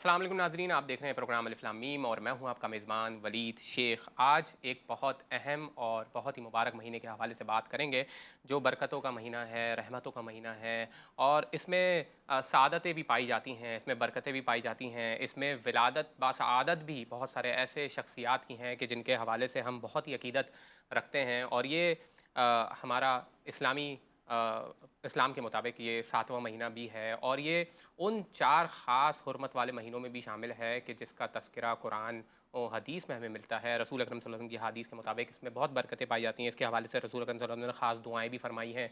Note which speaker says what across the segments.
Speaker 1: अस्सलाम वालेकुम नाज़रीन, आप देख रहे हैं प्रोग्राम अलिफ लाम मीम और मैं हूं आपका मेज़बान वलीद शेख। आज एक बहुत अहम और बहुत ही मुबारक महीने के हवाले से बात करेंगे जो बरकतों का महीना है, रहमतों का महीना है और इसमें सआदतें भी पाई जाती हैं, इसमें बरकतें भी पाई जाती हैं, इसमें विलादत बासआदत भी बहुत सारे ऐसे शख्सियात की हैं कि जिनके हवाले से हम बहुत ही अकीदत रखते हैं। और ये हमारा इस्लाम के मुताबिक ये 7वां महीना भी है और ये उन 4 ख़ास हुर्मत वाले महीनों में भी शामिल है कि जिसका तज़किरा कुरान और हदीस में हमें मिलता है। रसूल अकरम सल्लल्लाहु अलैहि वसल्लम की हदीस के मुताबिक इसमें बहुत बरकतें पाई जाती हैं। इसके हवाले से रसूल अकरम सल्लल्लाहु अलैहि वसल्लम ने ख़ास दुआएँ भी फ़रमाई हैं,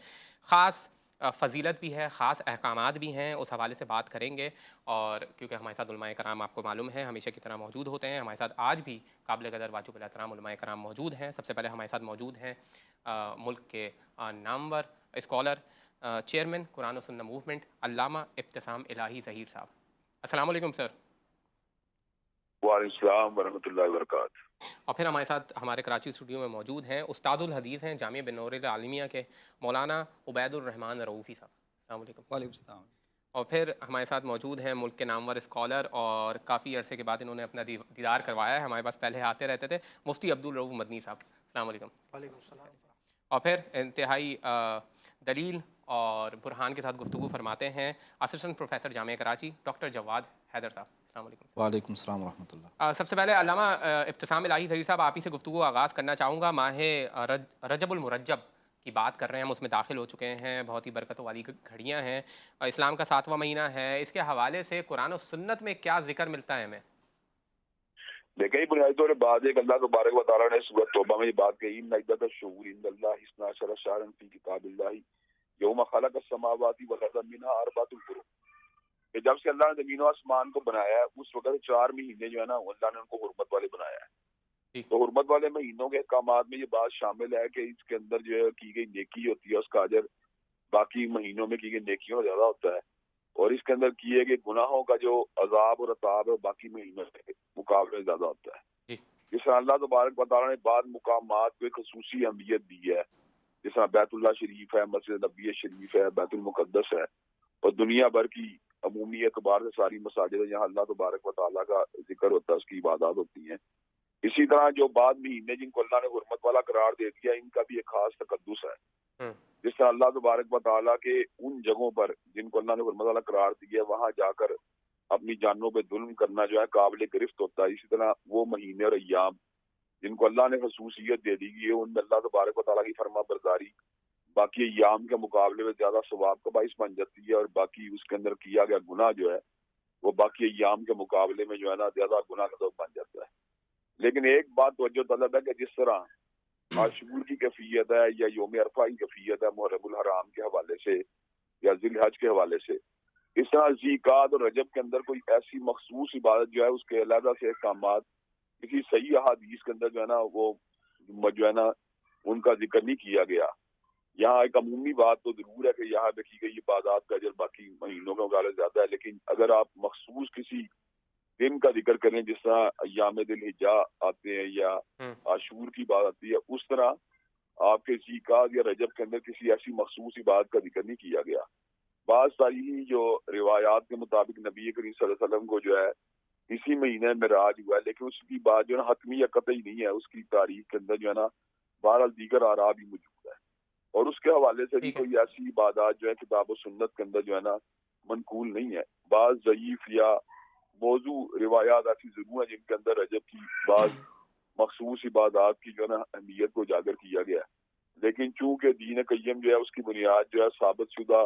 Speaker 1: ख़ास फ़जीलत भी है, ख़ास अहकामात भी हैं, उस हवाले से बात करेंगे। और क्योंकि हमारे साथ उलमाए कराम आपको मालूम है हमेशा की तरह मौजूद होते हैं, हमारे साथ आज भी काबिल कदर वाजिब एहतराम उलमाए कराम मौजूद हैं। सबसे पहले हमारे साथ मौजूद हैं मुल्क के नामवर स्कॉलर, चेयरमैन कुरान और सुन्नत मूवमेंट, अल्लामा इब्तिसाम इलाही ज़हीर साहब। अस्सलाम वालेकुम सर।
Speaker 2: वालेकुम सलाम वरहमतुल्लाहि वबरकातुहू।
Speaker 1: और फिर हमारे साथ हमारे कराची स्टूडियो में मौजूद हैं उस्तादुल हदीस हैं जामिया बिन नूर अल आलमिया के मौलाना उबैदुर रहमान रऊफ़ी साहब। अस्सलाम वालेकुम।
Speaker 3: वालेकुम सलाम।
Speaker 1: और फिर हमारे साथ मौजूद हैं मुल्क के नामवर स्कॉलर और काफ़ी अरसे के बाद इन्होंने अपना दीदार करवाया है, हमारे पास पहले आते रहते थे, मुफ्ती अब्दुल रऊफ़ मदनी साहब। अस्सलाम वालेकुम।
Speaker 3: वालेकुम सलाम।
Speaker 1: और फिर इंतहाई दलील और बुरहान के साथ गुफ्तगू फरमाते हैं assistant professor Jamia Karachi doctor Jawad Haider sahab. अस्सलाम वालेकुम सर।
Speaker 4: वालेकुम सलाम रहमतुल्लाह।
Speaker 1: सबसे पहले अल्लामा इब्तिसाम इलाही ज़हीर साहब, आप ही से गुफ्तगू आगाज़ करना चाहूँगा। माह रजबुल मुरज्जब की बात कर रहे हैं हम, उसमें दाखिल हो चुके हैं, बहुत ही बरकतों वाली घड़ियाँ हैं, इस्लाम का 7वां महीना है। इसके हवाले से कुरान और सुन्नत में क्या ज़िक्र मिलता है हमें?
Speaker 2: देखिए बुनियादी तौर पर बात एक अल्लाह तबारक व तआला ने सूरत तौबा में ये बात कही, इन्ना इद्दतश शुहूर इंदल्लाहि इस्ना अशरा शहरन फी किताबिल्लाहि यौमा खलक़स समावाति वल अर्ज़ मिनहा अर्बअतुल हुरुम। कि जब से अल्लाह ने ज़मीन और आसमान को बनाया है उस वक्त 4 महीने जो है ना अल्लाह ने उनको हुर्मत वाले बनाया है।
Speaker 1: जी।
Speaker 2: तो हुर्मत वाले महीनों के अहकामात में ये बात शामिल है कि इसके अंदर जो है की गई नेकी होती है उसका अजर बाकी महीनों में की गई नेकियों ज्यादा होता है, और इसके अंदर किए गए गुनाहों का जो अजाब और अताब है बाकी महीनों के मुकाबले में ज्यादा होता है।
Speaker 1: जी।
Speaker 2: जिस तरह अल्लाह तबारक व तआला ने बाद मुकामात को एक खसूसी अहमियत दी है, जिस तरह बैतुल्लाह शरीफ है, मस्जिद नबी शरीफ है, बैतुल मुकद्दस है, और दुनिया भर की अमूमी एतबार से सारी मसाजिद जहाँ अल्लाह तबारक व तआला का जिक्र होता है, उसकी इबादत होती हैं। इसी तरह जो बाद महीने जिनको अल्लाह ने हुर्मत वाला करार दे दिया, इनका भी एक खास तकद्दुस है। जिस तरह अल्लाह तबारक व तआला के उन जगहों पर जिनको अल्लाह ने हुर्मत वाला करार दिया, वहां जाकर अपनी जानों पे जुल्म करना जो है काबिल गिरफ्त होता है। इसी तरह वो महीने और अय्याम जिनको अल्लाह ने खसूसियत दे दी है, उनमें अल्लाह तबारक व तआला की फरमा बरदारी बाकी अय्याम के मुकाबले में ज्यादा सवाब का बाइस बन जाती है, और बाकी उसके अंदर किया गया गुनाह जो है वो बाकी अय्याम के मुकाबले में जो है ना ज्यादा गुनाह का सबब बन जाता है। लेकिन एक बात तवज्जो तलब है कि जिस तरह आशूर की कैफियत है या योम अरफा की कैफियत है मुहर्रमुल हराम के हवाले से या जिलहज के हवाले से, इस तरह ज़ीकात और रजब के अंदर कोई ऐसी मखसूस इबादत जो है उसके अलग से अहकामात किसी सही अहादीस के अंदर जो है ना वो जो है ना उनका जिक्र नहीं किया गया। यहाँ एक अमूमी बात तो जरूर है कि यहाँ पे की गई इबादत का अजर बाकी महीनों के मुकाबले ज्यादा है, लेकिन अगर आप मखसूस किसी दिन का जिक्र करें जिस तरह अय्याम दिल हिज्जा आते हैं या आशूर की बात आती है, उस तरह आपके ज़ीकात या रजब के अंदर किसी ऐसी मखसूस इबादत का जिक्र नहीं किया गया। बात सारी जो रिवायात के मुताबिक नबी करीम सल्लल्लाहु अलैहि वसल्लम को जो है इसी महीने में राज हुआ है, लेकिन उसकी बात जो है ना हतमी या कतई नहीं है, उसकी तारीख के अंदर जो है ना बहरहाल दीगर आरा भी मौजूद है, और उसके हवाले से भी कोई ऐसी इबादत जो है किताब और सुन्नत के अंदर जो है ना मनकूल नहीं है। बाज ज़ईफ या मौजू रिवायात ऐसी जरूर है जिनके अंदर रजब की बाज मखसूस इबादत की जो है ना अहमियत को उजागर किया गया है, लेकिन चूंकि दीन कय्यम जो है उसकी बुनियाद जो है साबित शुदा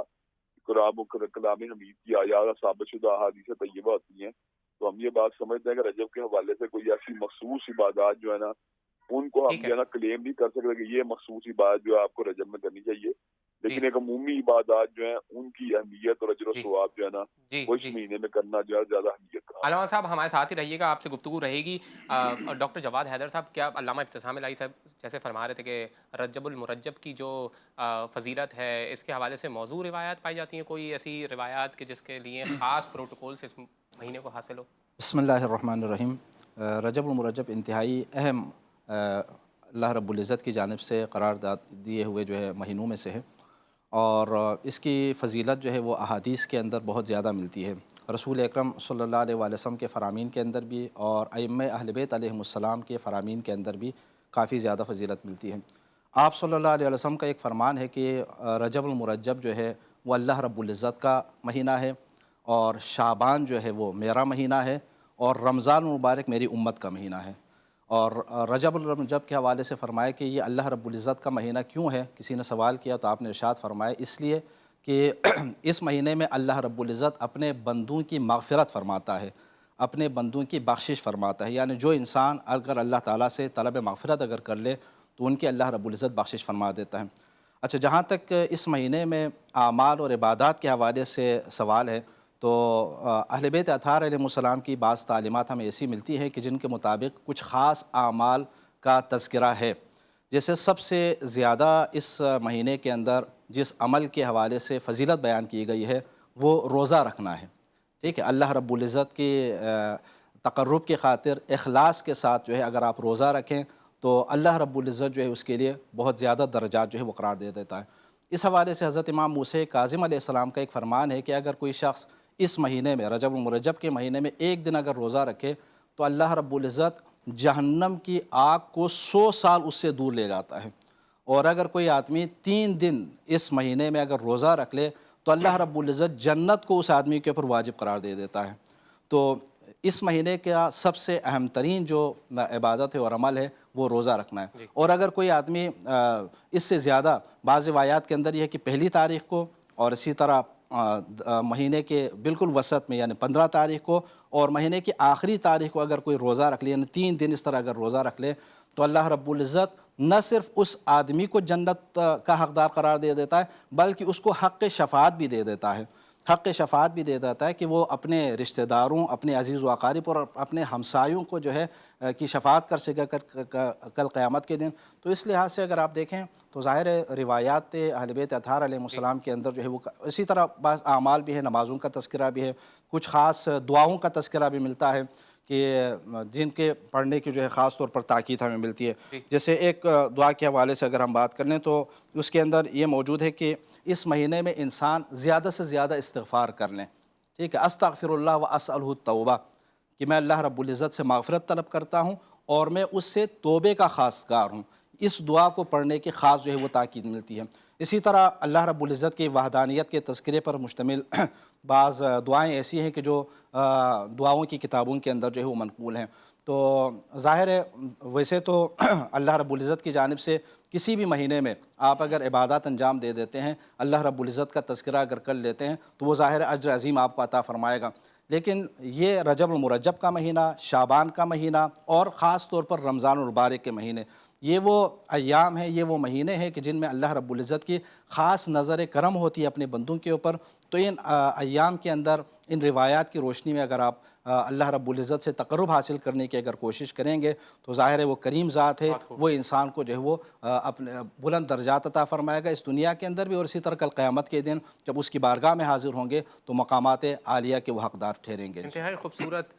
Speaker 2: कलाम हमीद की आयात साबित शुदा अहादीस तय्यबा होती हैं, तो हम ये बात समझते हैं कि रजब के हवाले से कोई ऐसी मखसूस इबादत जो है ना उनको हम जो है ना क्लेम नहीं कर सकते कि ये मखसूस इबादत जो है आपको रजब में करनी चाहिए, लेकिन एक अमूमी इबादत जो है उनकी अहमियत और अजर सवाब जो है ना वो इस महीने में करना जो है ज्यादा अहमियत का।
Speaker 1: अल्लामा साहब हमारे साथ ही रहिएगा, आपसे गुफ्तगू रहेगी। और डॉक्टर जवाद हैदर साहब, क्या अल्लामा इब्तिसाम इलाही साहब जैसे फरमा रहे थे कि रजबुल मुरज्जब की जो फजीलत है इसके हवाले से मौजू रिवायात पाई जाती हैं, कोई ऐसी रिवायात कि जिसके लिए ख़ास प्रोटोकॉल से इस महीने को हासिल हो?
Speaker 4: बिस्मिल्लाहिर्रहमानिर्रहीम। रजबुल मुरज्जब इंतहाई अहम अल्लाह रब्बुल इज़्ज़त की जानिब से करार दिए हुए जो है महीनों में से है, और इसकी फ़जीलत जो है वो अहादीस के अंदर बहुत ज़्यादा मिलती है। رسول اکرم صلی اللہ علیہ وسلم کے فرامین کے اندر بھی اور ائمہ اہل بیت علیہم السلام کے فرامین کے اندر بھی کافی زیادہ فضیلت ملتی ہے۔ آپ صلی اللہ علیہ وسلم کا ایک فرمان ہے کہ رجب المرجب جو ہے وہ اللہ رب العزت کا مہینہ ہے، اور شعبان جو ہے وہ میرا مہینہ ہے، اور رمضان المبارک میری امت کا مہینہ ہے۔ اور رجب المرجب کے حوالے سے فرمایا کہ یہ اللہ رب العزت کا مہینہ کیوں ہے، کسی نے سوال کیا تو آپ نے ارشاد فرمایا اس لیے کہ اس مہینے میں اللہ رب العزت اپنے بندوں کی مغفرت فرماتا ہے، اپنے بندوں کی بخشش فرماتا ہے، یعنی جو انسان اگر اللہ تعالیٰ سے طلب مغفرت اگر کر لے تو ان کی اللہ رب العزت بخشش فرما دیتا ہے۔ اچھا، جہاں تک اس مہینے میں اعمال اور عبادات کے حوالے سے سوال ہے تو اہل بیت اطہار علیہ السلام کی بعض تعلیمات ہمیں ایسی ملتی ہیں کہ جن کے مطابق کچھ خاص اعمال کا تذکرہ ہے۔ جیسے سب سے زیادہ اس مہینے کے اندر جس عمل کے حوالے سے فضیلت بیان کی گئی ہے وہ روزہ رکھنا ہے، ٹھیک ہے۔ اللہ رب العزت کے تقرب کی خاطر اخلاص کے ساتھ جو ہے اگر آپ روزہ رکھیں تو اللہ رب العزت جو ہے اس کے لیے بہت زیادہ درجات جو ہے وہ قرار دے دیتا ہے۔ اس حوالے سے حضرت امام موسیٰ کاظم علیہ السلام کا ایک فرمان ہے کہ اگر کوئی شخص اس مہینے میں رجب المرجب کے مہینے میں ایک دن اگر روزہ رکھے تو اللہ رب العزت جہنم کی آگ کو 100 سال اس سے دور لے جاتا ہے، اور اگر کوئی آدمی 3 دن اس مہینے میں اگر روزہ رکھ لے تو اللہ رب العزت جنت کو اس آدمی کے اوپر واجب قرار دے دیتا ہے۔ تو اس مہینے کا سب سے اہم ترین جو عبادت ہے اور عمل ہے وہ روزہ رکھنا ہے۔ اور اگر کوئی آدمی اس سے زیادہ، بعض روایات کے اندر یہ ہے کہ پہلی تاریخ کو، اور اسی طرح مہینے کے بالکل وسط میں یعنی 15 تاریخ کو، اور مہینے کی آخری تاریخ کو اگر کوئی روزہ رکھ لے، یعنی 3 دن اس طرح اگر روزہ رکھ لے تو اللہ رب العزت نہ صرف اس آدمی کو جنت کا حقدار قرار دے دیتا ہے بلکہ اس کو حق شفاعت بھی دے دیتا ہے، حق شفاعت بھی دے دیتا ہے کہ وہ اپنے رشتہ داروں، اپنے عزیز و اقارب اور اپنے ہمسایوں کو جو ہے کی شفاعت کر سکے کل قیامت کے دن۔ تو اس لحاظ سے اگر آپ دیکھیں تو ظاہر روایات اہل بیت اطہار علیہ السلام کے اندر جو ہے وہ اسی طرح بعض اعمال بھی ہے، نمازوں کا تذکرہ بھی ہے، کچھ خاص دعاؤں کا تذکرہ بھی ملتا ہے کہ جن کے پڑھنے کی جو ہے خاص طور پر تاکید ہمیں ملتی ہے۔ جیسے ایک دعا کے حوالے سے اگر ہم بات کر لیں تو اس کے اندر یہ موجود ہے کہ اس مہینے میں انسان زیادہ سے زیادہ استغفار کر لیں، ٹھیک ہے۔ استغفر اللہ و اسألہ التوبہ، کہ میں اللہ رب العزت سے مغفرت طلب کرتا ہوں اور میں اس سے توبے کا خواستگار ہوں۔ اس دعا کو پڑھنے کی خاص جو ہے وہ تاکید ملتی ہے۔ اسی طرح اللہ رب العزت کی وحدانیت کے تذکرے پر مشتمل بعض دعائیں ایسی ہیں کہ جو دعاؤں کی کتابوں کے اندر جو ہے وہ منقول ہیں۔ تو ظاہر ہے ویسے تو اللہ رب العزت کی جانب سے کسی بھی مہینے میں آپ اگر عبادات انجام دے دیتے ہیں، اللہ رب العزت کا تذکرہ اگر کر لیتے ہیں تو وہ ظاہر اجر عظیم آپ کو عطا فرمائے گا۔ لیکن یہ رجب المرجب کا مہینہ، شعبان کا مہینہ اور خاص طور پر رمضان المبارک کے مہینے، یہ وہ ایام ہیں، یہ وہ مہینے ہیں کہ جن میں اللہ رب العزت کی خاص نظر کرم ہوتی ہے اپنے بندوں کے اوپر۔ تو ان ایام کے اندر ان روایات کی روشنی میں اگر آپ اللہ رب العزت سے تقرب حاصل کرنے کی اگر کوشش کریں گے تو ظاہر ہے وہ کریم ذات ہے، وہ انسان کو جو ہے وہ اپنے بلند درجات عطا فرمائے گا اس دنیا کے اندر بھی، اور اسی طرح کل قیامت کے دن جب اس کی بارگاہ میں حاضر ہوں گے تو مقامات عالیہ کے وہ حقدار ٹھہریں گے۔
Speaker 1: انتہائی خوبصورت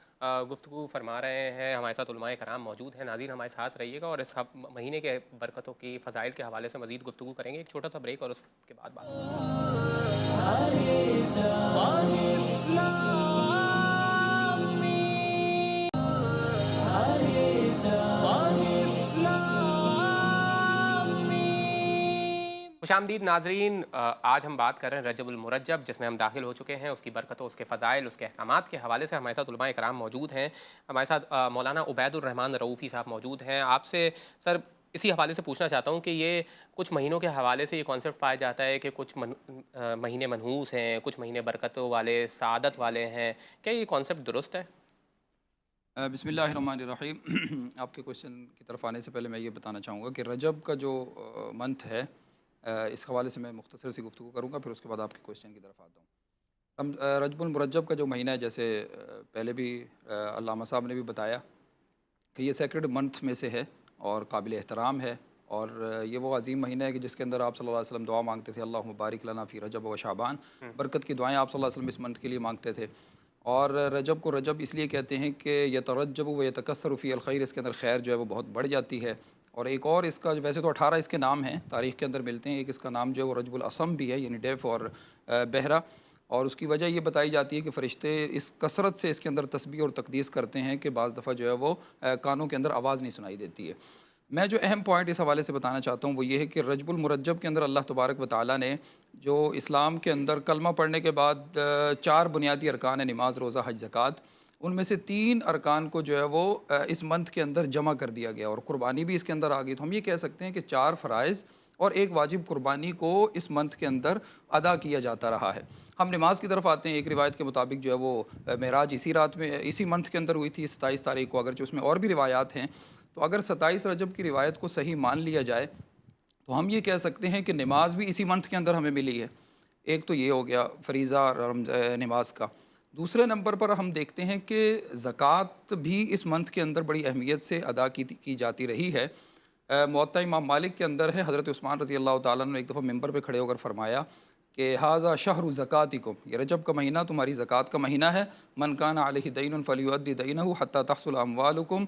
Speaker 1: گفتگو فرما رہے ہیں، ہمارے ساتھ علماء کرام موجود ہیں۔ ناظرین ہمارے ساتھ رہیے گا اور اس مہینے کے برکتوں کی فضائل کے حوالے سے مزید گفتگو کریں گے۔ ایک چھوٹا سا بریک اور اس کے بعد بات خوش آمدید ناظرین، آج ہم بات کر رہے ہیں رجب المرجب جس میں ہم داخل ہو چکے ہیں، اس کی برکتوں، اس کے فضائل، اس کے احکامات کے حوالے سے ہمارے ساتھ علماء کرام موجود ہیں۔ ہمارے ساتھ مولانا عبید الرحمن رؤوفی صاحب موجود ہیں۔ آپ سے سر اسی حوالے سے پوچھنا چاہتا ہوں کہ یہ کچھ مہینوں کے حوالے سے یہ کانسیپٹ پایا جاتا ہے کہ کچھ مہینے منحوس ہیں، کچھ مہینے برکتوں والے، سعادت والے ہیں، کیا یہ کانسیپٹ درست ہے؟
Speaker 3: بسم اللہ الرحمن الرحیم۔ آپ کے کوشچن کی طرف آنے سے پہلے میں یہ بتانا چاہوں گا کہ رجب کا جو منتھ ہے اس حوالے سے میں مختصر سی گفتگو کروں گا، پھر اس کے بعد آپ کے کوشچن کی طرف آتا ہوں۔ رجب المرجب کا جو مہینہ ہے، جیسے پہلے بھی علامہ صاحب نے بھی بتایا کہ یہ سیکرڈ منتھ میں سے ہے اور قابل احترام ہے، اور یہ وہ عظیم مہینہ ہے کہ جس کے اندر آپ صلی اللہ علیہ وسلم دعا مانگتے تھے، اللہم بارک لنا فی رجب و شعبان، برکت کی دعائیں آپ صلی اللہ علیہ وسلم اس منتھ کے لیے مانگتے تھے۔ اور رجب کو رجب اس لیے کہتے ہیں کہ یترجب و یتکثر فی الخیر، اس کے اندر خیر جو ہے وہ بہت بڑھ جاتی ہے۔ اور ایک اور اس کا ویسے تو 18 اس کے نام ہیں، تاریخ کے اندر ملتے ہیں، ایک اس کا نام جو ہے وہ رجب الاسم بھی ہے، یعنی ڈیف اور بہرا۔ اور اس کی وجہ یہ بتائی جاتی ہے کہ فرشتے اس کثرت سے اس کے اندر تسبیح اور تقدیس کرتے ہیں کہ بعض دفعہ جو ہے وہ کانوں کے اندر آواز نہیں سنائی دیتی ہے۔ میں جو اہم پوائنٹ اس حوالے سے بتانا چاہتا ہوں وہ یہ ہے کہ رجب المرجب کے اندر اللہ تبارک و تعالیٰ نے جو اسلام کے اندر کلمہ پڑھنے کے بعد 4 بنیادی ارکان ہیں، نماز، روزہ، حج، زکوٰۃ، ان میں سے 3 ارکان کو جو ہے وہ اس منتھ کے اندر جمع کر دیا گیا اور قربانی بھی اس کے اندر آ گئی۔ تو ہم یہ کہہ سکتے ہیں کہ 4 فرائض اور 1 واجب قربانی کو اس منتھ کے اندر ادا کیا جاتا رہا ہے۔ ہم نماز کی طرف آتے ہیں۔ ایک روایت کے مطابق جو ہے وہ معراج اسی رات میں اسی منتھ کے اندر ہوئی تھی 27 تاریخ کو، اگرچہ اس میں اور بھی روایات ہیں۔ تو اگر 27 رجب کی روایت کو صحیح مان لیا جائے تو ہم یہ کہہ سکتے ہیں کہ نماز بھی اسی منتھ کے اندر ہمیں ملی ہے۔ ایک تو یہ ہو گیا فریضہ نماز کا۔ دوسرے نمبر پر ہم دیکھتے ہیں کہ زکوٰۃ بھی اس منتھ کے اندر بڑی اہمیت سے ادا کی جاتی رہی ہے۔ موطا امام مالک کے اندر ہے، حضرت عثمان رضی اللہ تعالیٰ نے ایک دفعہ ممبر پہ کھڑے ہو کر فرمایا کہ ھذا شہر زکاتکم، یہ رجب کا مہینہ تمہاری زکوٰۃ کا مہینہ ہے۔ من کان علیہ دین فلیؤدی دینہ حتی تحصل اموالکم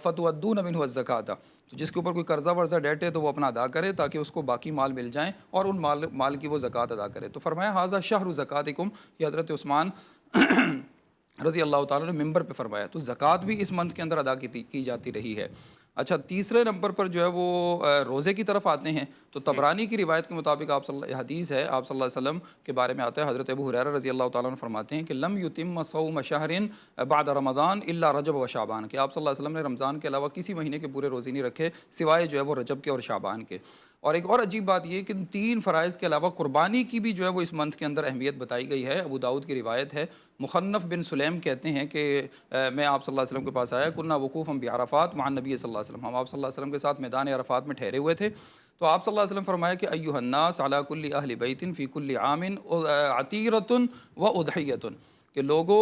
Speaker 3: فتؤدون منہ الزکاۃ، تو جس کے اوپر کوئی قرضہ ورضہ ڈیٹ ہے تو وہ اپنا ادا کرے تاکہ اس کو باقی مال مل جائیں اور ان مال کی وہ زکوٰۃ ادا کرے۔ تو فرمایا ھذا شہر زکاتکم، یہ حضرت عثمان رضی اللہ تعالیٰ نے ممبر پہ فرمایا۔ تو زکوٰۃ بھی اس منتھ کے اندر ادا کی جاتی رہی ہے۔ اچھا، تیسرے نمبر پر جو ہے وہ روزے کی طرف آتے ہیں۔ تو طبرانی کی روایت کے مطابق حدیث ہے، آپ صلی اللہ علیہ وسلم کے بارے میں آتا ہے، حضرت ابو ہریرہ رضی اللہ تعالیٰ عنہ فرماتے ہیں کہ لم یتم صوم شہر بعد رمضان الا رجب و شعبان، کہ آپ صلی اللہ علیہ وسلم نے رمضان کے علاوہ کسی مہینے کے پورے روزے نہیں رکھے سوائے جو ہے وہ رجب کے اور شعبان کے۔ اور ایک اور عجیب بات یہ کہ 3 فرائض کے علاوہ قربانی کی بھی جو ہے وہ اس منتھ کے اندر اہمیت بتائی گئی ہے۔ ابو داؤد کی روایت ہے، مخنف بن سلیم کہتے ہیں کہ میں آپ صلی اللہ علیہ وسلم کے پاس آیا، کنا وقوفا بعرفات مع النبی صلی اللہ علیہ وسلم، ہم آپ صلی اللہ علیہ وسلم کے ساتھ میدان عرفات میں ٹھہرے ہوئے تھے۔ تو آپ صلی اللہ علیہ وسلم فرمایا کہ ایھا الناس علی کل اہل بیت فی کل عام عتیرۃ و اضحیۃ، کہ لوگوں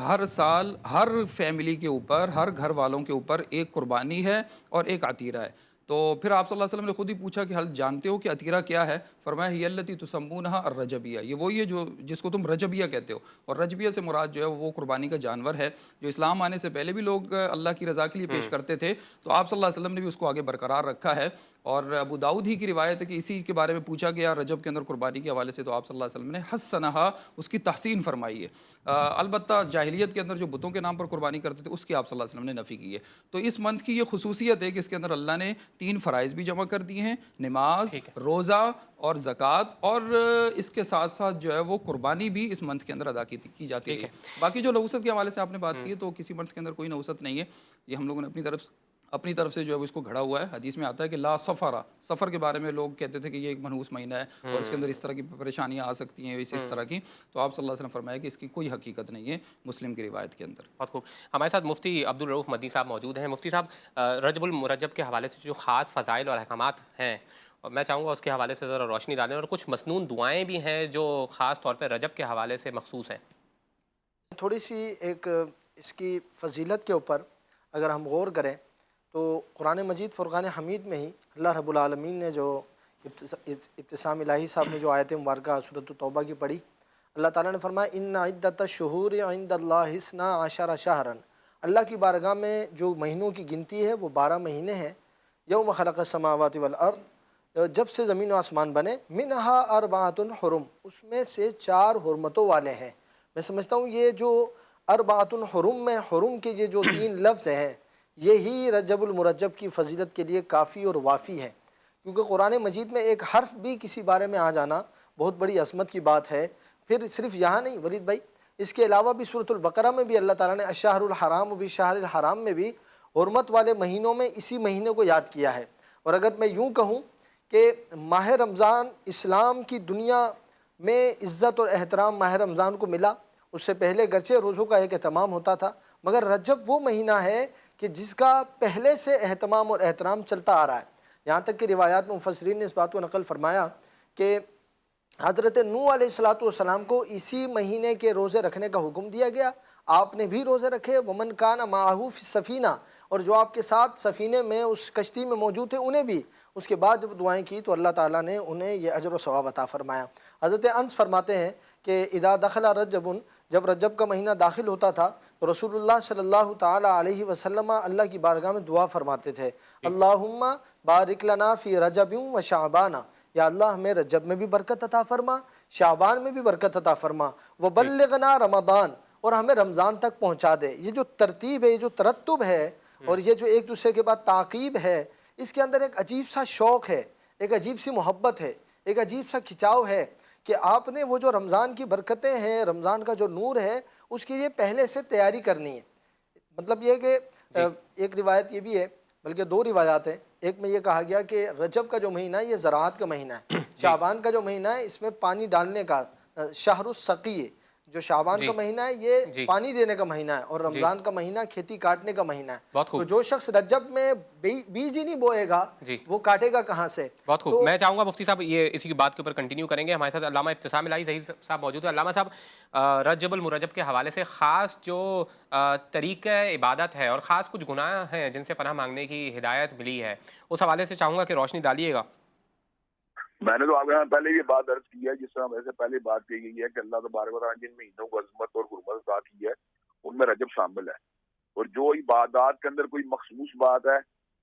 Speaker 3: ہر سال ہر فیملی کے اوپر، ہر گھر والوں کے اوپر ایک قربانی ہے اور ایک عتیرہ ہے۔ تو پھر آپ صلی اللہ علیہ وسلم نے خود ہی پوچھا کہ حل جانتے ہو کہ عتیرہ کیا ہے؟ فرمایا ہی التی تسمونہا الرجبیہ، یہ وہی ہے جس کو تم رجبیہ کہتے ہو۔ اور رجبیہ سے مراد جو ہے وہ قربانی کا جانور ہے جو اسلام آنے سے پہلے بھی لوگ اللہ کی رضا کے لیے پیش کرتے تھے۔ تو آپ صلی اللہ علیہ وسلم نے بھی اس کو آگے برقرار رکھا ہے۔ اور ابو داؤد ہی کی روایت ہے کہ اسی کے بارے میں پوچھا گیا رجب کے اندر قربانی کے حوالے سے، تو آپ صلی اللہ علیہ وسلم نے حسنہا، اس کی تحسین فرمائی ہے۔ البتہ جاہلیت کے اندر جو بتوں کے نام پر قربانی کرتے تھے اس کی آپ صلی اللہ علیہ وسلم نے نفی کی ہے۔ تو اس منتھ کی یہ خصوصیت ہے کہ اس کے اندر اللہ نے 3 فرائض بھی جمع کر دیے ہیں، نماز، روزہ اور زکوٰۃ، اور اس کے ساتھ ساتھ جو ہے وہ قربانی بھی اس منتھ کے اندر ادا کی جاتی ہے۔ باقی جو نوست کے حوالے سے آپ نے بات کی ہے تو کسی منتھ کے اندر کوئی نوست نہیں ہے، یہ ہم لوگوں نے اپنی طرف سے جو ہے وہ اس کو گھڑا ہوا ہے۔ حدیث میں آتا ہے کہ لا سفر، سفر کے بارے میں لوگ کہتے تھے کہ یہ ایک منحوس مہینہ ہے اور اس کے اندر اس طرح کی پریشانیاں آ سکتی ہیں اس طرح کی، تو آپ صلی اللہ علیہ وسلم فرمایا کہ اس کی کوئی حقیقت نہیں ہے مسلم کی روایت کے اندر۔
Speaker 1: بہت خوب۔ ہمارے ساتھ مفتی عبدالرؤف مدنی صاحب موجود ہیں۔ مفتی صاحب، رجب المرجب کے حوالے سے جو خاص فضائل اور احکامات ہیں، میں چاہوں گا اس کے حوالے سے ذرا روشنی ڈالیں، اور کچھ مسنون دعائیں بھی ہیں جو خاص طور پہ رجب کے حوالے سے مخصوص ہیں۔
Speaker 5: تھوڑی سی ایک اس کی فضیلت کے اوپر اگر ہم غور کریں تو قرآن مجید فرقان حمید میں ہی اللہ رب العالمین نے جو ابتسام الہی صاحب نے جو آیت مبارکہ سورۃ التوبہ کی پڑھی، اللہ تعالیٰ نے فرمایا ان عدت الشہور عند اللہ 12 شہرا، اللہ کی بارگاہ میں جو مہینوں کی گنتی ہے وہ 12 مہینے ہیں۔ یوم خلق السماوات والارض، جب سے زمین و آسمان بنے، منہا اربعۃ حرم، اس میں سے 4 حرمتوں والے ہیں۔ میں سمجھتا ہوں یہ جو اربعۃ حرم میں حرم کے یہ جو 3 لفظ ہیں یہی رجب المرجب کی فضیلت کے لیے کافی اور وافی ہے، کیونکہ قرآن مجید میں ایک حرف بھی کسی بارے میں آ جانا بہت بڑی عظمت کی بات ہے۔ پھر صرف یہاں نہیں ولید بھائی، اس کے علاوہ بھی سورۃ البقرہ میں بھی اللہ تعالیٰ نے الشہر الحرام بالشہر الحرام میں بھی حرمت والے مہینوں میں اسی مہینے کو یاد کیا ہے۔ اور اگر میں یوں کہوں کہ ماہ رمضان اسلام کی دنیا میں عزت اور احترام ماہ رمضان کو ملا، اس سے پہلے گرچہ روزوں کا ایک اہتمام ہوتا تھا، مگر رجب وہ مہینہ ہے کہ جس کا پہلے سے اہتمام اور احترام چلتا آ رہا ہے۔ یہاں تک کہ روایات میں مفسرین نے اس بات کو نقل فرمایا کہ حضرت نوح علیہ السلام کو اسی مہینے کے روزے رکھنے کا حکم دیا گیا، آپ نے بھی روزے رکھے، ومن کان معہ فی السفینہ، اور جو آپ کے ساتھ سفینے میں اس کشتی میں موجود تھے انہیں بھی۔ اس کے بعد جب دعائیں کی تو اللہ تعالیٰ نے انہیں یہ اجر و ثواب عطا فرمایا۔ حضرت انس فرماتے ہیں کہ اذا دخل رجب، جب رجب کا مہینہ داخل ہوتا تھا تو رسول اللہ صلی اللہ تعالیٰ علیہ وسلم اللہ کی بارگاہ میں دعا فرماتے تھے، اللہم بارک لنا فی رجب و شعبان، یا اللہ ہمیں رجب میں بھی برکت عطا فرما، शाबान में भी बरकत अता फरमा, वबल्लिगना रमदान, और हमें रमज़ान तक पहुँचा दे। ये जो तरतीब है, ये जो तरत्तुब है, और ये जो एक दूसरे के बाद ताक़ीब है, इसके अंदर एक अजीब सा शौक़ है, एक अजीब सी मोहब्बत है, एक अजीब सा खिंचाव है कि आपने वो जो रमज़ान की बरकतें हैं, रमज़ान का जो नूर है, उसके लिए पहले से तैयारी करनी है। मतलब ये कि एक रिवायत ये भी है, बल्कि दो रिवायात हैं। एक में ये कहा गया कि रजब का जो महीना है ये ज़राअत का महीना है, शाबान का जो महीना है इसमें पानी डालने का, शहरुस सकी है, जो शाबान का महीना है ये पानी देने का महीना है, और रमज़ान का महीना खेती काटने का महीना है। तो जो शख्स रजब में बीज ही नहीं बोएगा वो काटेगा कहाँ से।
Speaker 1: बहुत खूब। मैं चाहूँगा मुफ्ती साहब ये इसी की बात के ऊपर कंटिन्यू करेंगे। हमारे साथ अल्लामा इब्तिसाम इलाही ज़हीर साहब मौजूद है। अल्लामा साहब, रजबुल मुरज्जब के हवाले से ख़ास जो तरीक़ा इबादत है और ख़ास कुछ गुनाह हैं जिनसे पनाह मांगने की हिदायत मिली है, उस हवाले से चाहूँगा कि रोशनी डालिएगा।
Speaker 2: मैंने तो आपके यहाँ पहले ये बात अर्ज की है, जिस तरह वैसे पहले बात की गई है कि अल्लाह तबारक व तआला जिन महीनों को अज़मत और हुर्मत अता की है उनमें रजब शामिल है, और जो इबादत के अंदर कोई मखसूस बात है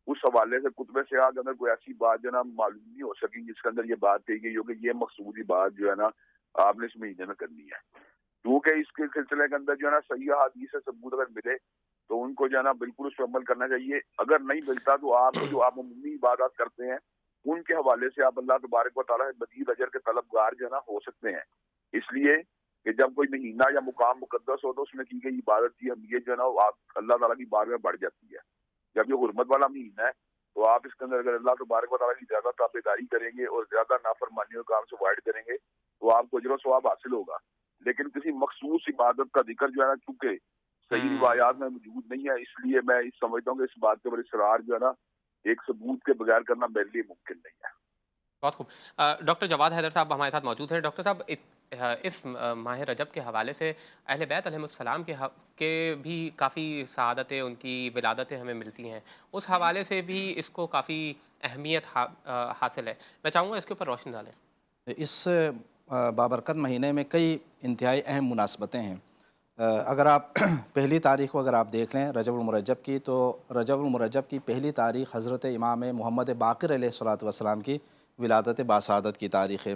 Speaker 2: उस हवाले से कुतुब सियाह के अंदर कोई ऐसी बात जो है ना मालूम नहीं हो सकी जिसके अंदर ये बात कही गई हो कि ये मखसूस बात जो है ना आपने इस महीने में करनी है। क्योंकि इसके सिलसिले के अंदर जो है ना सही हदीस से सबूत अगर मिले तो उनको जो है ना बिल्कुल उस पर अमल करना चाहिए। अगर नहीं मिलता तो आप जो आप अमूमी इबादत करते हैं उनके हवाले से आप अल्लाह तबारक व तआला मज़ीद अजर के तलबगार जो है ना हो सकते हैं। इसलिए कि जब कोई महीना या मुकाम मुकद्दस हो तो उसमें की गई इबादत की अहमियत जो है ना आप अल्लाह ताला की बारगाह में बढ़ जाती है। जब ये हुर्मत वाला महीना है तो आप इसके अंदर अगर अल्लाह तबारक व तआला की ज़्यादा ताबेदारी करेंगे और ज़्यादा नाफरमानियों काम से अवॉइड करेंगे तो आपको अजर व सवाब हासिल होगा। लेकिन किसी मखसूस इबादत का जिक्र जो है ना चूँकि सही रिवायात में मौजूद नहीं है, इसलिए मैं इस समझता हूँ कि इस बात के ऊपर इसरार जो है ना एक सबूत के बगैर करना मेरे लिए मुमकिन नहीं है।
Speaker 1: बहुत खूब। डॉक्टर जवाद हैदर साहब हमारे साथ मौजूद हैं। डॉक्टर साहब, इस माह रजब के हवाले से अहले बैत अलैहिस्सलाम के भी काफ़ी शहादतें, उनकी विलादतें हमें मिलती हैं, उस हवाले से भी इसको काफ़ी अहमियत हासिल है। मैं चाहूँगा इसके ऊपर रोशनी डालें।
Speaker 4: इस बाबरकत महीने में कई इंतहाई अहम मुनासबतें हैं। अगर आप पहली तारीख़ को अगर आप देख लें रजबुल मुरज्जब की, तो रजबुल मुरज्जब की पहली तारीख़ हज़रत इमाम मोहम्मद बाक़िर अलैहिस्सलातु वस्सलाम की विलादत बासादत की तारीख़ है।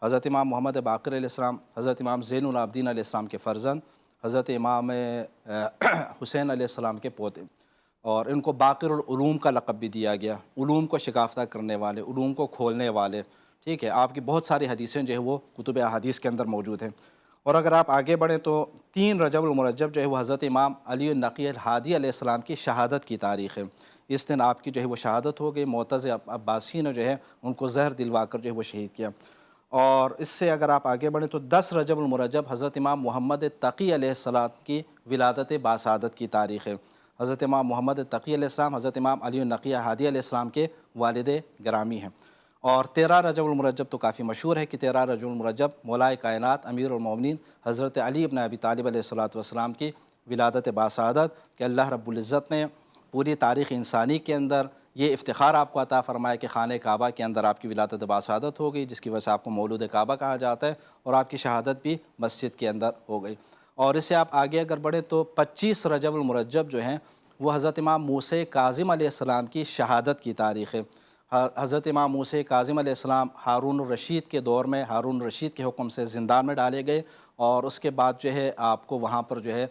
Speaker 4: हज़रत इमाम मोहम्मद बाक़िर अलैहिस्सलाम हज़रत इमाम ज़ैनुल आबिदीन अलैहिस्सलाम के फ़र्जंद, हज़रत इमाम हुसैन अलैहिस्सलाम के पोते, और इनको बाक़िरुल उलूम का लक़ब भी दिया गया, उलूम को शिकाफ़ता करने वाले, उलूम को खोलने वाले। ठीक है, आपकी बहुत सारी हदीसें जो है वो कुतुब अहादीस के अंदर मौजूद हैं। और अगर आप आगे बढ़ें तो 3 रजबुल मुरज्जब जो है वो हज़रत इमाम अली नक़ी अल-हादी अलैहिस्सलाम की शहादत की तारीख़ है। इस दिन आपकी जो है वो शहादत हो गई। मुअतज़ अब्बासी ने जो है उनको ज़हर दिलवा कर जो है वो शहीद किया। और इससे अगर आप आगे बढ़ें तो 10 रजबुल मुरज्जब हज़रत इमाम मोहम्मद तक़ी अलैहिस्सलाम की विलादत बासादत की तारीख़ है। हज़रत इमाम मोहम्मद तक़ी अलैहिस्सलाम हज़रत इमाम अली नक़ी हादी अलैहिस्सलाम के वालिद गिरामी हैं। और 13 रजबुल मुरज्जब तो काफ़ी मशहूर है कि 13 रजबुल मुरज्जब मौलाए कायनात अमीरुल मोमिनीन हज़रत अली इब्न अबी तालिब अलैहिस्सलातु वस्सलाम की विलादत बासादत कि अल्लाह रब्बुल इज़्ज़त ने पूरी तारीख़ इंसानी के अंदर ये इफ्तिखार आपको अता फ़रमाया कि खाने काबा के अंदर आपकी विलादत बासादत हो गई, जिसकी वजह से आपको मौलूद काबा कहा जाता है, और आपकी शहादत भी मस्जिद के अंदर हो गई। और इससे आप आगे अगर बढ़ें तो 25 रजबुल मुरज्जब जो हैं वो हज़रत इमाम मूसा काज़िम अलैहिस्सलाम की शहादत की तारीख़ है। हज़रत इमाम मूसा काज़िम अलैहिस्सलाम हारून रशीद के दौर में हारून रशीद के हुक्म से ज़िंदान में डाले गए, और उसके बाद जो है आपको वहाँ पर जो है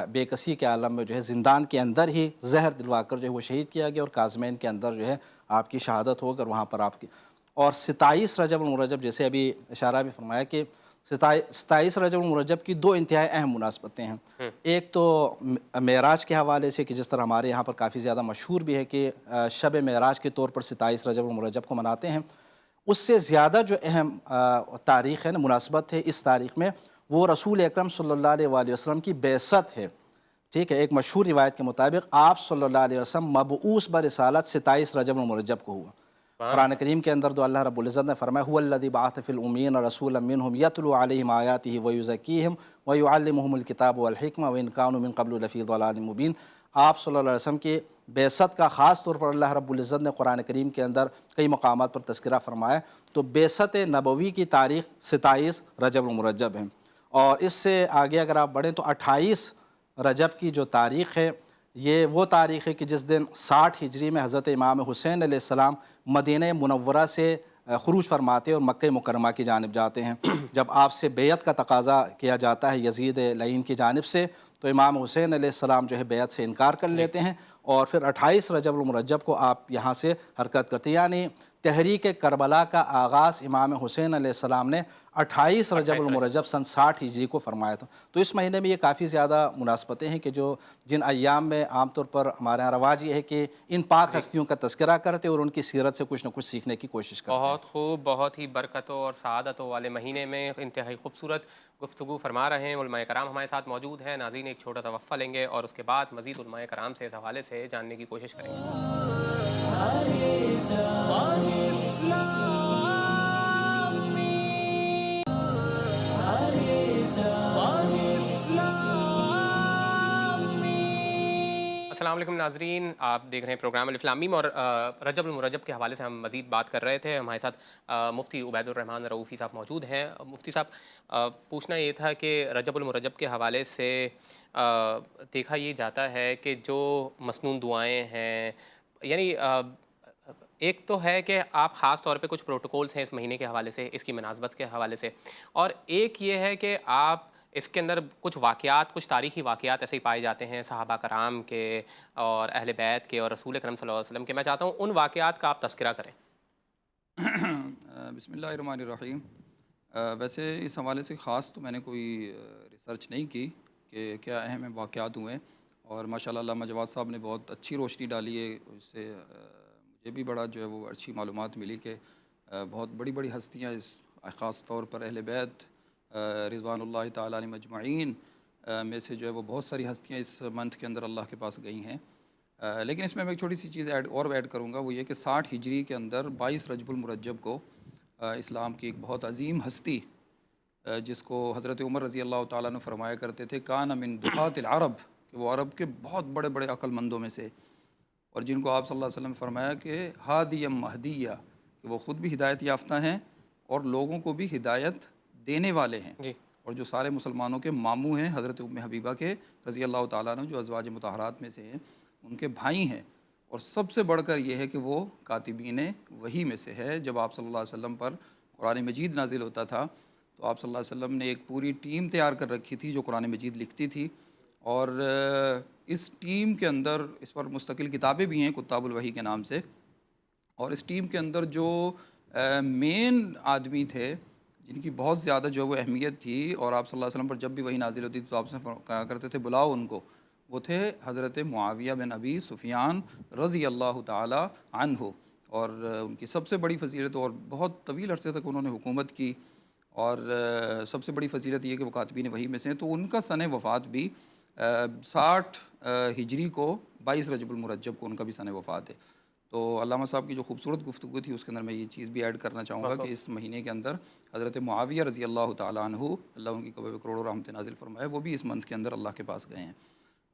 Speaker 4: बेकसी के आलम में जो है ज़िंदान के अंदर ही जहर दिलवा कर जो है वो शहीद किया गया, और काज़मैन के अंदर जो है आपकी शहादत होकर वहाँ पर आपकी। और 27 रजबुल मुरज्जब, जैसे अभी इशारा भी फरमाया कि 27 रजबुल मुरज्जब की 2 इंतहाई अहम मुनासबतें हैं। एक तो मेराज के हवाले से कि जिस तरह हमारे यहाँ पर काफ़ी ज़्यादा मशहूर भी है कि शब मेराज के तौर पर 27 रजबुल मुरज्जब को मनाते हैं। उससे ज़्यादा जो अहम तारीख़ है ना, मुनासबत है इस तारीख़ में, वो रसूल अकरम सल्लल्लाहु अलैहि वसल्लम की बेअसत है। ठीक है, एक मशहूर रिवायत के मुताबिक आप सल्लल्लाहु अलैहि वसल्लम मबऊस बरिसालत 27 रजबुल मुरज्जब को हुआ। कुरान करीम के अंदर तो अल्लाह रब्बुल इज़्ज़त ने फरमाया हुवल्लज़ी बअथ फ़िल उम्मीयीन रसूलन मिनहुम यतलू अलैहिम आयातिही व युज़क्कीहिम व युअल्लिमुहुमुल किताब वल हिकमा व इन कानू मिन क़ब्लु लफ़ी ज़लालिम मुबीन। आप सल्लल्लाहु अलैहि वसल्लम के बेअसत का ख़ास तौर पर अल्लाह रब्बुल इज़्ज़त ने कुरान करीम के अंदर कई मकामात पर तज़किरा फरमाया। तो बेअसत नबवी की तारीख़ 27 रजबुल मुरज्जब है। और इससे आगे अगर आप बढ़ें तो 28 रजब की जो तारीख़ है ये वो तारीख़ है कि जिस दिन 60 हिजरी में हज़रत इमाम हुसैन अलैहिस्सलाम मदीना मुनव्वरा से खरूज फरमाते और मक्का मुकरमा की जानिब जाते हैं। जब आपसे बैत का तकाज़ा किया जाता है यजीद लईन की जानिब से, तो इमाम हुसैन अलैहिस्सलाम जो है बैत से इनकार कर लेते हैं और फिर 28 रजब मुरज्जब को आप यहाँ से हरकत करते हैं। यानी तहरीक करबला का आगाज़ इमाम हुसैन अलैहिस्सलाम ने 28 रजब मुरज्जब सन 60 हिजरी को फरमाया था। तो इस महीने में ये काफ़ी ज़्यादा मुनासबतें हैं कि जो जिन अय्याम में आमतौर पर हमारे यहाँ रवाज ये है कि इन पाक हस्तियों का तज़किरा करते और उनकी सीरत से कुछ न कुछ सीखने की कोशिश करते हैं।
Speaker 1: बहुत खूब, बहुत ही बरकतों और सआदतों वाले महीने में इंतहाई खूबसूरत गुफ्तगू फरमा रहे हैं। उलमाए कराम हमारे साथ मौजूद हैं। नाज़रीन, एक छोटा सा वक्फा लेंगे और उसके बाद मज़ीद उलमाए कराम से इस हवाले से जानने की कोशिश करेंगे। अस्सलाम वालेकुम नाज़रीन, आप देख रहे हैं प्रोग्राम अलिफ लाम मीम और रजब उल मुरज्जब के हवाले से हम मज़ीद बात कर रहे थे। हमारे साथ मुफ्ती उबैदुर रहमान रऊफ़ी साहब मौजूद हैं। मुफ्ती साहब, पूछना ये था कि रजब उल मुरज्जब के हवाले से देखा ये जाता है कि जो मसनून दुआएं हैं, यानी एक तो है कि आप ख़ास तौर पे कुछ प्रोटोकॉल्स हैं इस महीने के हवाले से, इसकी मुनासबत के हवाले से, और एक ये है कि आप इसके अंदर कुछ वाक़यात, कुछ तारीख़ी वाक़यात ऐसे ही पाए जाते हैं सहाबा कराम के और अहले बैत के और रसूल अकरम सल्लल्लाहु अलैहि वसल्लम के। मैं चाहता हूँ उन वाक़यात का आप तज़किरा करें।
Speaker 3: बिस्मिल्लाहिर्रहमानिर्रहीम। वैसे इस हवाले से ख़ास तो मैंने कोई रिसर्च नहीं की कि क्या अहम वाक़यात हुए, और माशाल्लाह अल्लामा जवाद साहब ने बहुत अच्छी रोशनी डाली है। उससे मुझे भी बड़ा जो है वो अच्छी मालूमात मिली कि बहुत बड़ी बड़ी हस्तियाँ इस ख़ास तौर पर अहले बैत रिज़वानुल्लाह ताला अलैहिम अजमईन में से जो है वो बहुत सारी हस्तियाँ इस मंथ के अंदर अल्लाह के पास गई हैं। लेकिन इसमें मैं एक छोटी सी चीज़ ऐड करूँगा, वो ये कि 60 हिजरी के अंदर 22 रजबुल मुरज्जब को इस्लाम की एक बहुत अजीम हस्ती जिसको हज़रत उमर रज़ी अल्लाह ताला ने फरमाया करते थे कान मिन दुहातिल अरब, कि वो अरब के बहुत बड़े बड़े अक्लमंदों में से, और जिनको आप सल्लल्लाहु अलैहि वसल्लम फरमाया कि हादियम महदिया, कि वो ख़ुद भी हिदायत याफ्ता हैं और लोगों को भी हिदायत देने वाले हैं
Speaker 1: जी।
Speaker 3: और जो सारे मुसलमानों के मामू हैं हज़रत उम्मे हबीबा के रज़ी अल्लाह ताला अन्हा, जो अज़वाज मुतहरात में से हैं, उनके भाई हैं। और सबसे बढ़कर ये है कि वो कातिबीन वही में से है। जब आप सल्लल्लाहु अलैहि वसल्लम पर कुरान मजीद नाजिल होता था तो आप सल्लल्लाहु अलैहि वसल्लम ने एक पूरी टीम तैयार कर रखी थी जो कुरान मजीद लिखती थी, और इस टीम के अंदर इस पर मुस्तकिल किताबें भी हैं कुत्ताबुल वही के नाम से। और इस टीम के अंदर जो मेन आदमी थे जिनकी बहुत ज़्यादा जो वो अहमियत थी, और आप सल्लल्लाहु अलैहि वसल्लम पर जब भी वही नाजिल होती थी तो आपसे कहा करते थे बुलाओ उनको, वो थे हज़रत मुआविया बिन अबी सुफियान रज़ी अल्लाह ताला अन्हु। और उनकी सबसे बड़ी फ़जीलत, और बहुत तवील अरसे तक उन्होंने हुकूमत की, और सबसे बड़ी फ़जीलत ये कि वो कातिबीन वही में से हैं। तो उनका सन वफ़ात भी 60 हिजरी को 22 रजबुल मुरज्जब को उनका भी सन वफ़ात है। तो अल्लामा साहब की जो खूबसूरत गुफ्तगू थी उसके अंदर मैं ये चीज़ भी ऐड करना चाहूँगा कि इस महीने के अंदर हज़रत मुआविया रज़ी अल्लाह ताला अन्हु, अल्लाह उनकी कब्र में करोड़ों रहमत नाजिल फरमाए, वो भी इस मंथ के अंदर अल्लाह के पास गए हैं।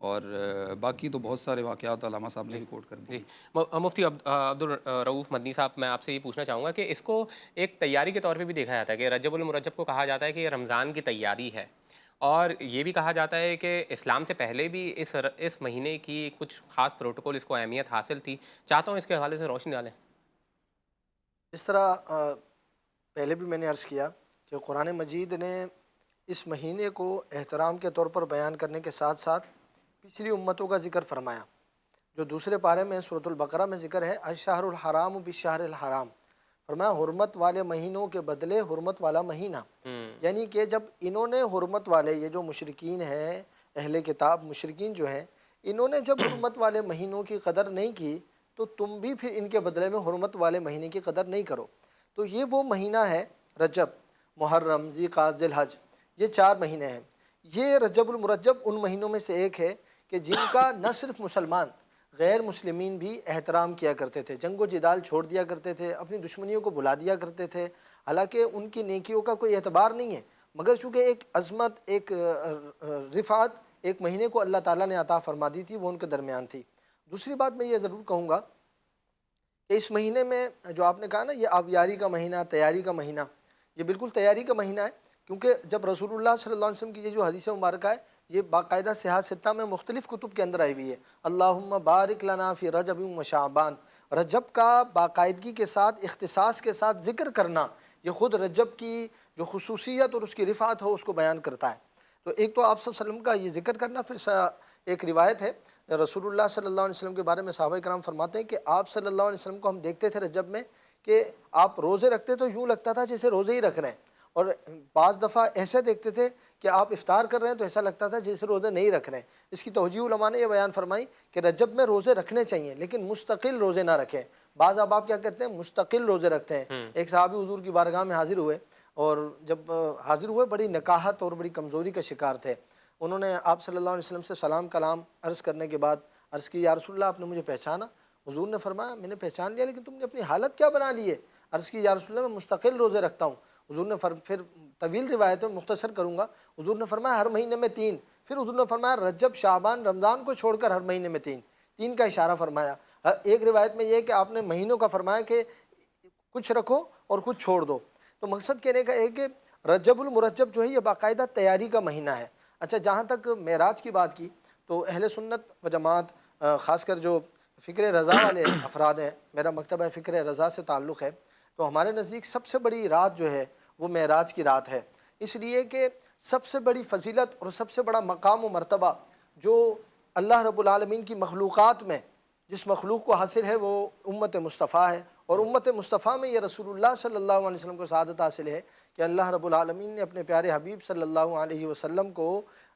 Speaker 3: और बाकी तो बहुत सारे वाक़यात अल्लामा साहब ने भी कोट कर दिए।
Speaker 1: जी। मुफ्ती अब्दुल रऊफ़ मदनी साहब, मैं आपसे ये पूछना चाहूँगा कि इसको एक तैयारी के तौर पे भी देखा जाता है कि रजब उल मुरज्जब को कहा जाता है कि ये रमज़ान की तैयारी है, और ये भी कहा जाता है कि इस्लाम से पहले भी इस महीने की कुछ ख़ास प्रोटोकॉल, इसको अहमियत हासिल थी। चाहता हूँ इसके हवाले से रोशनी डालें।
Speaker 5: इस तरह पहले भी मैंने अर्ज़ किया कि कुरान मजीद ने इस महीने को एहतराम के तौर पर बयान करने के साथ साथ पिछली उम्मतों का ज़िक्र फरमाया। जो दूसरे पारे में सूरतुल बकरा में ज़िक्र है अशहरुल हराम बिशहरिल हराम, फरमाया हुर्मत वाले महीनों के बदले हुर्मत वाला महीना। यानी कि जब इन्होंने हुर्मत वाले, ये जो मुशरिकीन हैं अहले किताब मुशरिकीन जो हैं, इन्होंने जब हुर्मत वाले महीनों की कदर नहीं की तो तुम भी फिर इनके बदले में हुर्मत वाले महीने की कदर नहीं करो। तो ये वो महीना है रजब, मुहर्रम, ज़िलक़ाद, ज़िलहज, ये 4 महीने हैं। ये रजबुल मुरज्जब उन महीनों में से एक है कि जिनका न सिर्फ मुसलमान गैर मुस्लिमीन भी एहतराम किया करते थे, जंगो जिदाल छोड़ दिया करते थे, अपनी दुश्मनियों को भुला दिया करते थे। हालांकि उनकी नेकियों का कोई एतबार नहीं है, मगर चूँकि एक अज़मत, एक रिफ़ात एक महीने को अल्लाह ताला ने अता फ़रमा दी थी, वो उनके दरमियान थी। दूसरी बात मैं ये ज़रूर कहूँगा कि इस महीने में जो आपने कहा ना ये आबियारी का महीना, तैयारी का महीना, ये बिल्कुल तैयारी का महीना है। क्योंकि जब रसूलुल्लाह सल्लल्लाहु अलैहि वसल्लम की ये जो हदीस मुबारक है ये बाकायदा सिहाह सित्ता में मुख्तलिफ़ कुतुब के अंदर आई हुई है। अल्लाहुम्मा बारिक लना फ़ी रजब व शाबान رجب کا باقاعدگی کے ساتھ اختصاص کے ساتھ ذکر کرنا یہ خود رجب کی جو خصوصیت اور اس کی رفعت ہو اس کو بیان کرتا ہے۔ تو ایک تو آپ صلی اللہ علیہ وسلم کا یہ ذکر کرنا، پھر ایک روایت ہے رسول اللہ صلی اللہ علیہ وسلم کے بارے میں صحابہ کرام فرماتے ہیں کہ آپ صلی اللہ علیہ وسلم کو ہم دیکھتے تھے رجب میں کہ آپ روزے رکھتے تو یوں لگتا تھا جیسے روزے ہی رکھ رہے ہیں، اور بعض دفعہ ایسے دیکھتے تھے کہ آپ افطار کر رہے ہیں تو ایسا لگتا تھا جیسے روزے نہیں رکھ رہے ہیں۔ اس کی توجیہ علماء نے یہ بیان فرمائی کہ رجب میں روزے رکھنے چاہیے لیکن مستقل روزے نہ رکھیں۔ بعض احباب کیا کرتے ہیں، مستقل روزے رکھتے ہیں۔ ایک صحابی حضور کی بارگاہ میں حاضر ہوئے، اور جب حاضر ہوئے بڑی نکاہت اور بڑی کمزوری کا شکار تھے۔ انہوں نے آپ صلی اللہ علیہ وسلم سے سلام کلام عرض کرنے کے بعد عرض کی، یا رسول اللہ آپ نے مجھے پہچانا؟ حضور نے فرمایا میں نے پہچان لیا لیکن تم نے اپنی حالت کیا بنا لی ہے؟ عرض کی، یا رسول اللہ میں مستقل روزے رکھتا ہوں۔ حضور نے پھر طویل روایت ہے مختصر کروں گا، حضور نے فرمایا ہر مہینے میں 3، پھر حضور نے فرمایا رجب شعبان رمضان کو چھوڑ کر ہر مہینے میں 3 کا اشارہ فرمایا۔ ایک روایت میں یہ ہے کہ آپ نے مہینوں کا فرمایا کہ کچھ رکھو اور کچھ چھوڑ دو۔ تو مقصد کہنے کا ہے کہ رجب المرجب جو ہے یہ باقاعدہ تیاری کا مہینہ ہے۔ اچھا، جہاں تک معراج کی بات کی تو اہل سنت و جماعت خاص کر جو فکر رضا والے افراد ہیں، میرا مکتبہ فکر رضا سے تعلق ہے، تو ہمارے نزدیک سب سے بڑی رات جو ہے وہ معراج کی رات ہے، اس لیے کہ سب سے بڑی فضیلت اور سب سے بڑا مقام و مرتبہ جو اللہ رب العالمین کی مخلوقات میں جس مخلوق کو حاصل ہے وہ امت مصطفیٰ ہے، اور امت مصطفیٰ میں یہ رسول اللہ صلی اللہ علیہ وسلم کو سعادت حاصل ہے کہ اللہ رب العالمین نے اپنے پیارے حبیب صلی اللہ علیہ وسلم کو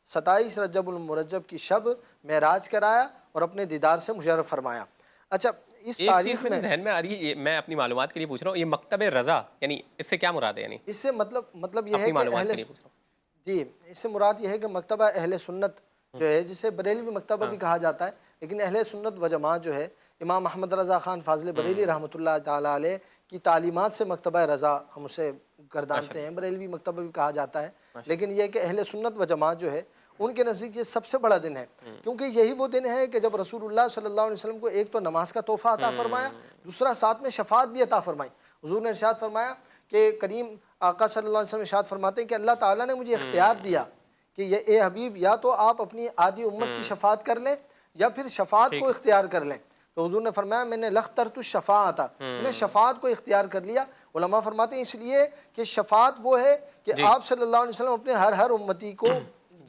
Speaker 5: 27 رجب المرجب کی شب معراج کرایا اور اپنے دیدار سے مشرف فرمایا۔ اچھا، اس
Speaker 1: ایک
Speaker 5: تاریخ
Speaker 1: چیز میرے ذہن میں آ رہی ہے، میں اپنی معلومات کے لیے پوچھ رہا ہوں، یہ مکتب رضا یعنی اس سے کیا مراد ہے؟ یعنی
Speaker 5: اس سے مطلب یہ ہے
Speaker 1: اپنی
Speaker 5: کہ
Speaker 1: معلومات کے لیے پوچھ رہا ہوں۔
Speaker 5: جی، اس سے مراد یہ ہے کہ مکتبہ اہل سنت جو ہے، جسے بریلوی مکتبہ بھی کہا جاتا ہے، لیکن اہل سنت و جماعت جو ہے امام احمد رضا خان فاضل بریلی رحمۃ اللہ تعالیٰ علیہ کی تعلیمات سے مکتبہ رضا ہم اسے گردانتے ہیں، بریلوی مکتبہ بھی کہا جاتا ہے، لیکن یہ کہ اہل سنت و جماعت جو ہے ان کے نزدیک یہ سب سے بڑا دن ہے، کیونکہ یہی وہ دن ہے کہ جب رسول اللہ صلی اللہ علیہ وسلم کو ایک تو نماز کا تحفہ عطا فرمایا، دوسرا ساتھ میں شفاعت بھی عطا فرمائی۔ حضور نے ارشاد فرمایا کہ کریم آقا صلی اللہ علیہ وسلم ارشاد فرماتے ہیں کہ اللہ تعالیٰ نے مجھے اختیار دیا کہ یہ اے حبیب یا تو آپ اپنی آدھی امت کی شفاعت کر لیں یا پھر شفاعت کو اختیار کر لیں۔ تو حضور نے فرمایا میں نے لخترت الشفاعت، میں نے شفاعت کو اختیار کر لیا۔ علماء فرماتے ہیں اس لیے کہ شفاعت وہ ہے کہ آپ صلی اللہ علیہ وسلم اپنے ہر امتی کو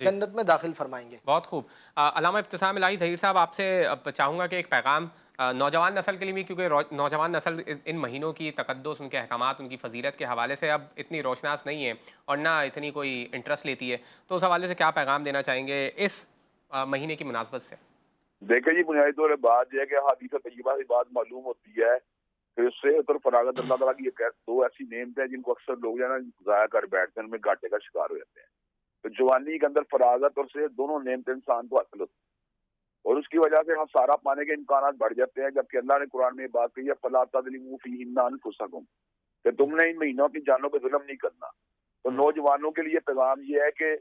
Speaker 5: جنت میں داخل فرمائیں گے۔
Speaker 1: بہت خوب۔ علامہ ابتسام الہی ظہیر صاحب، آپ سے چاہوں گا کہ ایک پیغام نوجوان نسل کے لیے بھی، کیونکہ نوجوان نسل ان مہینوں کی تقدس، ان کے احکامات، ان کی فضیلت کے حوالے سے اب اتنی روشناس نہیں ہے اور نہ اتنی کوئی انٹرسٹ لیتی ہے، تو اس حوالے سے کیا پیغام دینا چاہیں گے اس مہینے کی مناسبت سے؟
Speaker 2: دیکھیں جی، بنیادی طور پر بات یہ ہے کہ حدیث طیبہ سے بات معلوم ہوتی ہے کہ اس سے اور فراغت اللہ تعالیٰ کی دو ایسی نعمت ہیں جن کو اکثر لوگ جو ہے نا ضائع کر بیٹھتے ہیں، ان میں گھاٹے کا شکار ہو جاتے ہیں۔ تو جوانی کے اندر فراغت اور صحت دونوں نعمتیں انسان کو حاصل ہوتی ہیں، اور اس کی وجہ سے ہم سارا پانے کے امکانات بڑھ جاتے ہیں، جبکہ اللہ نے قرآن میں بات کہی ہے فَلَا تَظْلِمُوا فِيهِنَّ أَنفُسَكُمْ، کہ تم نے ان مہینوں کی جانوں پہ ظلم نہیں کرنا۔ تو نوجوانوں کے لیے پیغام یہ ہے کہ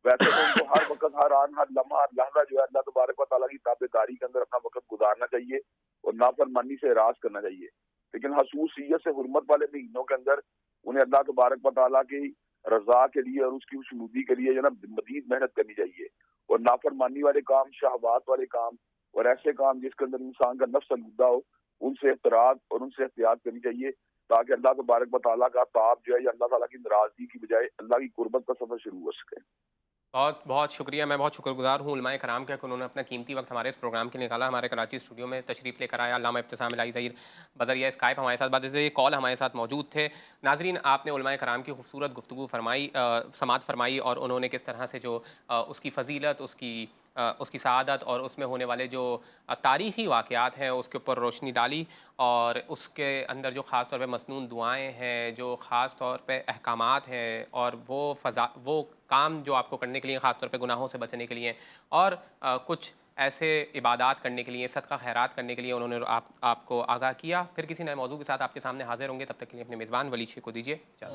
Speaker 2: ویسے تو ان کو ہر وقت، ہر آن، ہر لمحہ، ہر لحظہ جو ہے اللہ تبارک و تعالیٰ کی تابعداری کے اندر اپنا وقت گزارنا چاہیے اور نافرمانی سے اعراض کرنا چاہیے، لیکن خصوصیت سے حرمت والے مہینوں کے اندر انہیں اللہ تبارک و تعالیٰ کی رضا کے لیے اور اس کی شنودی کے لیے جو ہے نا مزید محنت کرنی چاہیے، اور نافرمانی والے کام، شہوات والے کام اور ایسے کام جس کے اندر انسان کا نفس آلودہ ہو، ان سے احتراز اور ان سے احتیاط کرنی چاہیے، تاکہ اللہ تبارک و تعالیٰ کا عطاب جو ہے یا اللہ تعالیٰ کی ناراضگی کی بجائے اللہ کی قربت کا سفر شروع ہو سکے۔
Speaker 1: بہت بہت شکریہ، میں بہت شکر گزار ہوں علماء کرام کا کہ انہوں نے اپنا قیمتی وقت ہمارے اس پروگرام کے نکالا، ہمارے کراچی اسٹوڈیو میں تشریف لے کر آیا علامہ ابتسام الہی ظہیر بذریعہ اسکائپ ہمارے ساتھ بات، یہ کال ہمارے ساتھ موجود تھے۔ ناظرین، آپ نے علماء کرام کی خوبصورت گفتگو سماعت فرمائی اور انہوں نے کس طرح سے جو اس کی فضیلت، اس کی سعادت اور اس میں ہونے والے جو تاریخی واقعات ہیں اس کے اوپر روشنی ڈالی، اور اس کے اندر جو خاص طور پہ مسنون دعائیں ہیں، جو خاص طور پہ احکامات ہیں، اور وہ کام جو آپ کو کرنے کے لیے خاص طور پہ گناہوں سے بچنے کے لیے اور کچھ ایسے عبادات کرنے کے لیے، صدقہ خیرات کرنے کے لیے انہوں نے آپ کو آگاہ کیا۔ پھر کسی نئے موضوع کے ساتھ آپ کے سامنے حاضر ہوں گے، تب تک کے لیے اپنے میزبان ولید شیخ کو دیجیے اجازت۔